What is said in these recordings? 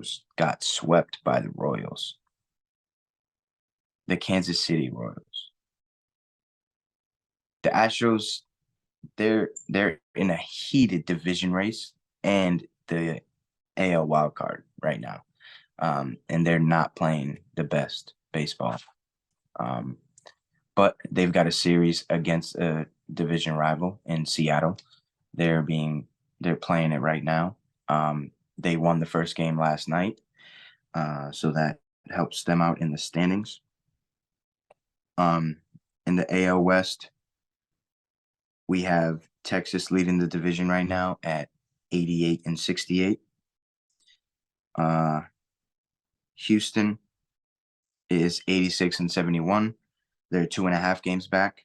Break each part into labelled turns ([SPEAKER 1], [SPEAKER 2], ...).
[SPEAKER 1] Astros got swept by the Royals, the Kansas City Royals. The Astros, they're in a heated division race and the AL wild card right now. And they're not playing the best baseball. Um, but they've got a series against a division rival in Seattle. They're playing it right now. They won the first game last night, so that helps them out in the standings. Um, in the AL West, we have Texas leading the division right now at 88 and 68. Houston is 86 and 71. They're 2.5 games back.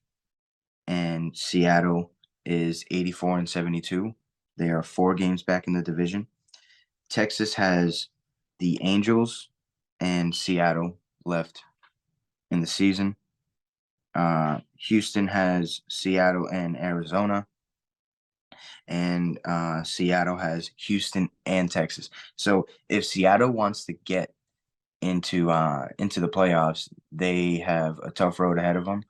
[SPEAKER 1] And Seattle is 84 and 72. They are 4 games back in the division. Texas has the Angels and Seattle left in the season. Houston has Seattle and Arizona, and Seattle has Houston and Texas. So if Seattle wants to get into the playoffs, they have a tough road ahead of them.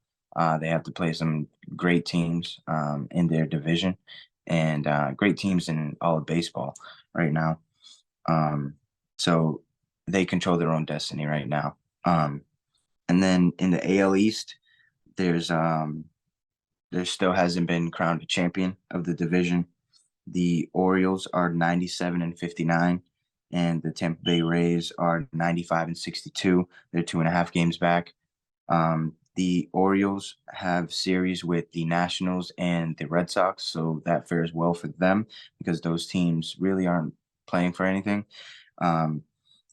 [SPEAKER 1] They have to play some great teams in their division, and great teams in all of baseball right now. So they control their own destiny right now. And then in the AL East, there still hasn't been crowned a champion of the division. The Orioles are 97 and 59, and the Tampa Bay Rays are 95 and 62. They're 2.5 games back. The Orioles have series with the Nationals and the Red Sox, so that fares well for them because those teams really aren't playing for anything. And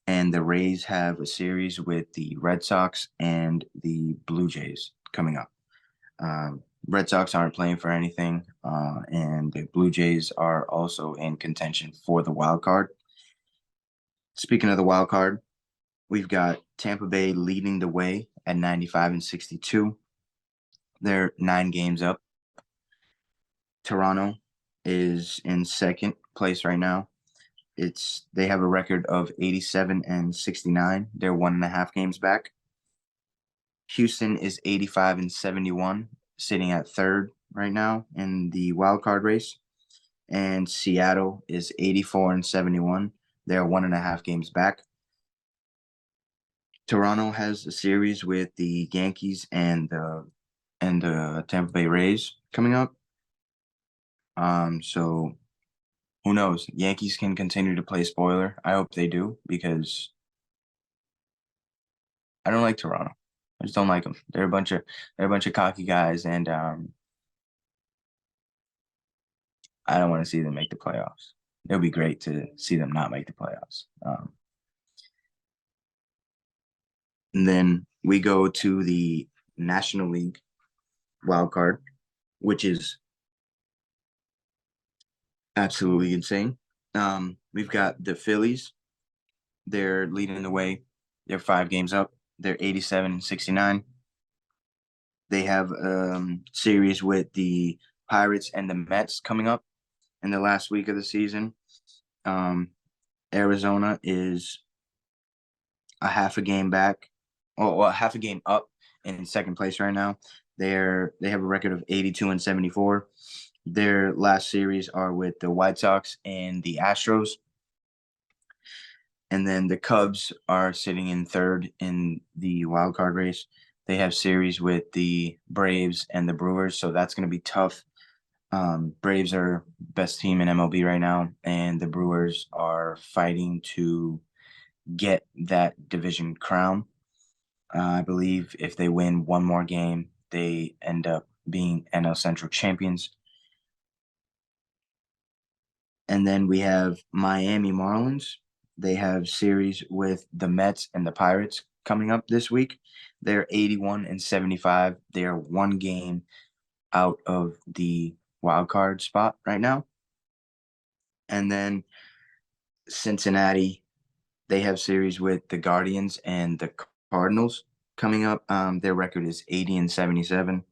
[SPEAKER 1] the Rays have a series with the Red Sox and the Blue Jays coming up. Red Sox aren't playing for anything, and the Blue Jays are also in contention for the wild card. Speaking of the wild card, we've got Tampa Bay leading the way at 95 and 62. They're 9 games up. Toronto is in second place right now. They have a record of 87 and 69. They're 1.5 games back. Houston is 85 and 71, sitting at third right now in the wild card race. And Seattle is 84 and 71. They're 1.5 games back. Toronto has a series with the Yankees and the Tampa Bay Rays coming up. So who knows? Yankees can continue to play spoiler. I hope they do because I don't like Toronto. I just don't like them. They're a bunch of cocky guys, and I don't want to see them make the playoffs. It would be great to see them not make the playoffs. And then we go to the National League wild card, which is absolutely insane. We've got the Phillies. They're leading the way. They're 5 games up. They're 87 and 69. They have series with the Pirates and the Mets coming up in the last week of the season. Arizona is a half a game back, well, half a game up in second place right now. They have a record of 82 and 74. Their last series are with the White Sox and the Astros. And then the Cubs are sitting in third in the wild card race. They have series with the Braves and the Brewers, so that's going to be tough. Braves are best team in MLB right now, and the Brewers are fighting to get that division crown. I believe if they win one more game, they end up being NL Central champions. And then we have Miami Marlins. They have series with the Mets and the Pirates coming up this week. They're 81 and 75. They are 1 game out of the wild card spot right now. And then Cincinnati, they have series with the Guardians and the Cardinals coming up. Their record is 80 and 77,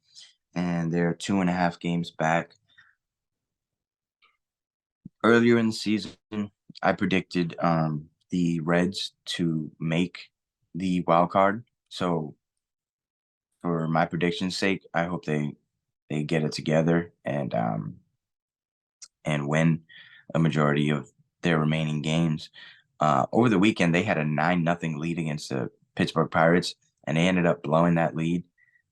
[SPEAKER 1] and they're 2.5 games back. Earlier in the season, I predicted the Reds to make the wild card. So for my prediction's sake, I hope they get it together and win a majority of their remaining games. Over the weekend, they had a 9-0 lead against the Pittsburgh Pirates, and they ended up blowing that lead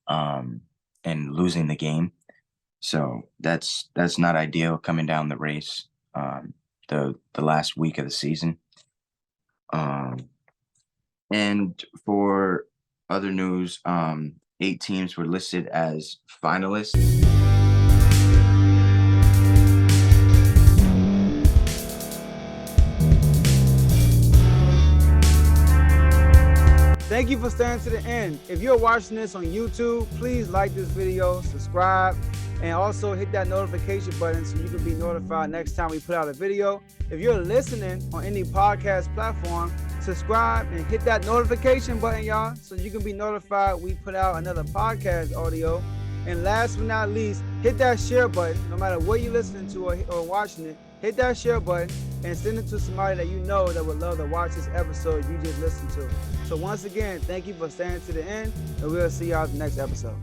[SPEAKER 1] and losing the game. So that's not ideal coming down the race the last week of the season. And for other news, 8 teams were listed as finalists.
[SPEAKER 2] Thank you for staying to the end. If you're watching this on YouTube, please like this video, subscribe, and also hit that notification button so you can be notified next time we put out a video. If you're listening on any podcast platform, subscribe and hit that notification button, y'all, so you can be notified we put out another podcast audio. And last but not least, hit that share button. No matter what you're listening to or watching it, hit that share button and send it to somebody that you know that would love to watch this episode you just listened to. So once again, thank you for staying to the end, and we'll see y'all in the next episode.